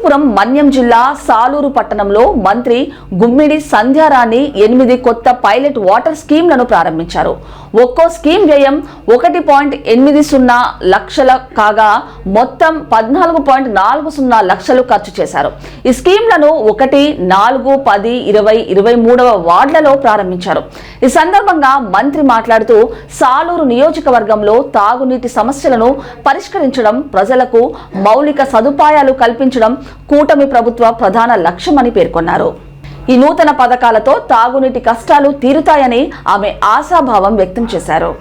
హిందూపురం మన్యం జిల్లా సాలూరు పట్టణంలో మంత్రి గుమ్మిడి సంధ్యారాణి 8 కొత్త పైలట్ వాటర్ స్కీమ్లను ప్రారంభించారు. ఒక్కో స్కీమ్ వ్యయం 1.80 లక్షల కాగా మొత్తం 14.40 లక్షలు ఖర్చు చేశారు. ఈ స్కీమ్లను 1, 4, 10, 20, 23వ వార్డులలో ప్రారంభించారు. ఈ సందర్భంగా మంత్రి మాట్లాడుతూ సాలూరు నియోజకవర్గంలో తాగునీటి సమస్యలను పరిష్కరించడం, ప్రజలకు మౌలిక సదుపాయాలు కల్పించడం కూటమి ప్రభుత్వ ప్రధాన లక్ష్యమని పేర్కొన్నారు. ఈ నూతన పథకాలతో తాగునీటి కష్టాలు తీరుతాయని ఆమె ఆశాభావం వ్యక్తం చేశారు.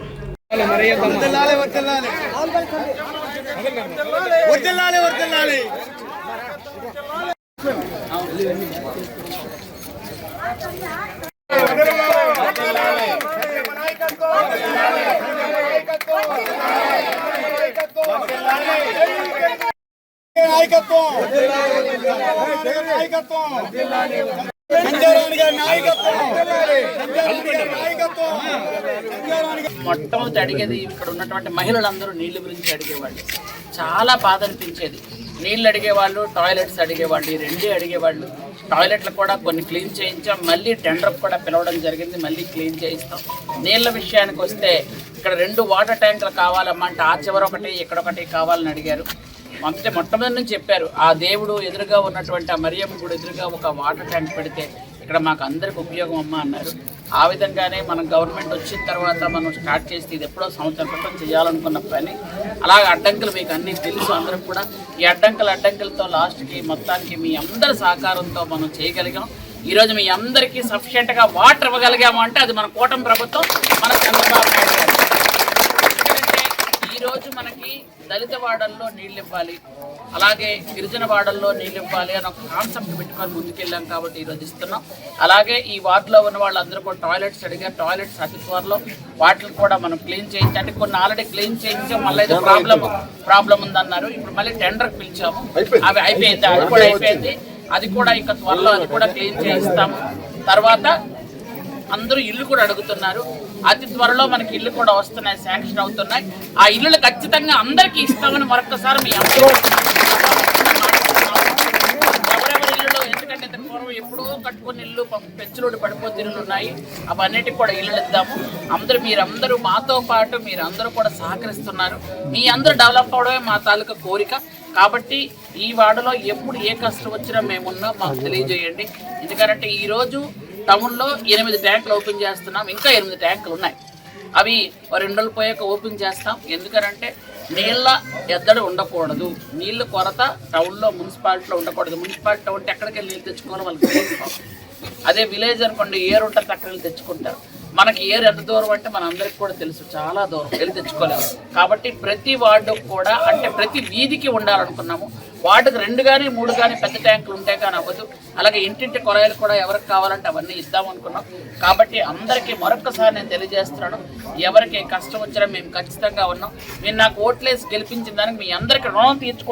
మొట్టమొదటి అడిగేది ఇక్కడ ఉన్నటువంటి మహిళలందరూ నీళ్ళ గురించి అడిగేవాళ్ళు. చాలా బాధ అనిపించేది. నీళ్ళు అడిగేవాళ్ళు, టాయిలెట్స్ అడిగేవాళ్ళు, ఈ రెండే అడిగేవాళ్ళు. టాయిలెట్లు కూడా కొన్ని క్లీన్ చేయించాం, మళ్ళీ టెండర్ కూడా పిలవడం జరిగింది, మళ్ళీ క్లీన్ చేయిస్తాం. నీళ్ళ విషయానికి వస్తే ఇక్కడ 2 వాటర్ ట్యాంకులు కావాలమ్మా అంటే ఆ చివర ఒకటి ఇక్కడొకటి కావాలని అడిగారు. మొట్టమొదటి నుంచి చెప్పారు, ఆ దేవుడు ఎదురుగా ఉన్నటువంటి ఆ మరియమ్మ గుడి ఎదురుగా ఒక వాటర్ ట్యాంక్ పెడితే ఇక్కడ మాకు అందరికి ఉపయోగం అమ్మ అన్నారు. ఆ విధంగానే మనం గవర్నమెంట్ వచ్చిన తర్వాత మనం స్టార్ట్ చేస్తే ఇది ఎప్పుడో సంవత్సరం క్రితం చేయాలనుకున్న పని. అలాగే అడ్డంకులు మీకు అన్నీ తెలుసు అందరికి కూడా. ఈ అడ్డంకులతో లాస్ట్కి మొత్తానికి మీ అందరి సహకారంతో మనం చేయగలిగాం. ఈరోజు మీ అందరికీ సఫిషియెంట్గా వాటర్ ఇవ్వగలిగాము అంటే అది మన కూటమి ప్రభుత్వం, మన చంద్రబాబు నాయుడు గారు. ఈరోజు మనకి దళిత వాడల్లో నీళ్ళు ఇవ్వాలి, అలాగే గిరిజన వాడల్లో నీళ్ళు ఇవ్వాలి అని ఒక కాన్సెప్ట్ పెట్టుకొని ముందుకెళ్ళాం కాబట్టి ఈరోజు ఇస్తున్నాం. అలాగే ఈ వార్డులో ఉన్న వాళ్ళందరూ కూడా టాయిలెట్స్ అడిగారు. టాయిలెట్స్ అతి త్వరలో వాటిని కూడా మనం క్లీన్ చేయించి, అంటే కొన్ని ఆల్రెడీ క్లీన్ చేయించాం, మళ్ళీ ఏదో ప్రాబ్లం ఉందన్నారు. ఇప్పుడు మళ్ళీ టెండర్ పిలిచాము, అవి అయిపోయింది, అది కూడా అయిపోయింది. అది కూడా ఇంకా త్వరలో అది కూడా క్లీన్ చేయిస్తాము. తర్వాత అందరూ ఇల్లు కూడా అడుగుతున్నారు. అతి త్వరలో మనకి ఇల్లు కూడా వస్తున్నాయి, శాంక్షన్ అవుతున్నాయి. ఆ ఇల్లులు ఖచ్చితంగా అందరికీ ఇస్తామని మరొకసారి మీ అందరూ ఎవరెవరి ఇల్లులో, ఎందుకంటే ఇంత పూర్వం ఎప్పుడో కట్టుకుని ఇల్లు పెచ్చులోడు పడిపోతే ఇల్లులు ఉన్నాయి, అవన్నిటికి కూడా ఇల్లులు ఇద్దాము. మీరందరూ మాతో పాటు మీరందరూ కూడా సహకరిస్తున్నారు. మీ అందరూ డెవలప్ అవడమే మా తాలూకా కోరిక. కాబట్టి ఈ వార్డులో ఎప్పుడు ఏ కష్టం వచ్చినా మేమున్నా మాకు తెలియజేయండి. ఎందుకంటే ఈరోజు టౌన్లో 8 ట్యాంకులు ఓపెన్ చేస్తున్నాం, ఇంకా 8 ట్యాంకులు ఉన్నాయి. అవి 2 రోజులు పోయాక ఓపెన్ చేస్తాం. ఎందుకంటే నీళ్ళ ఎద్దడి ఉండకూడదు, నీళ్ళు కొరత టౌన్లో మున్సిపాలిటీలో ఉండకూడదు. మున్సిపాలిటీ ఉంటే ఎక్కడికి వెళ్ళి నీళ్ళు తెచ్చుకోవాలి వాళ్ళకి తెలియదు. అదే విలేజ్ అనుకోండి, ఏరు ఉంటుంది అక్కడ వెళ్ళి తెచ్చుకుంటారు. మనకి ఏరు ఎంత దూరం అంటే మన అందరికి కూడా తెలుసు, చాలా దూరం వెళ్ళి తెచ్చుకోలేము. కాబట్టి ప్రతి వార్డుకు కూడా, అంటే ప్రతి వీధికి ఉండాలనుకున్నాము. వార్డుకు 2 కానీ 3 కానీ పెద్ద ట్యాంకులు ఉంటే కానీ అవ్వదు. అలాగే ఇంటింటి కొరాయిలు కూడా ఎవరికి కావాలంటే అవన్నీ ఇద్దామనుకున్నాం. కాబట్టి అందరికీ మరొకసారి నేను తెలియజేస్తున్నాను, ఎవరికి కష్టం వచ్చినా మేము ఖచ్చితంగా ఉన్నాం. మీరు నాకు ఓట్లేసి గెలిపించిన దానికి మీ అందరికీ రుణం తీర్చుకుంటాం.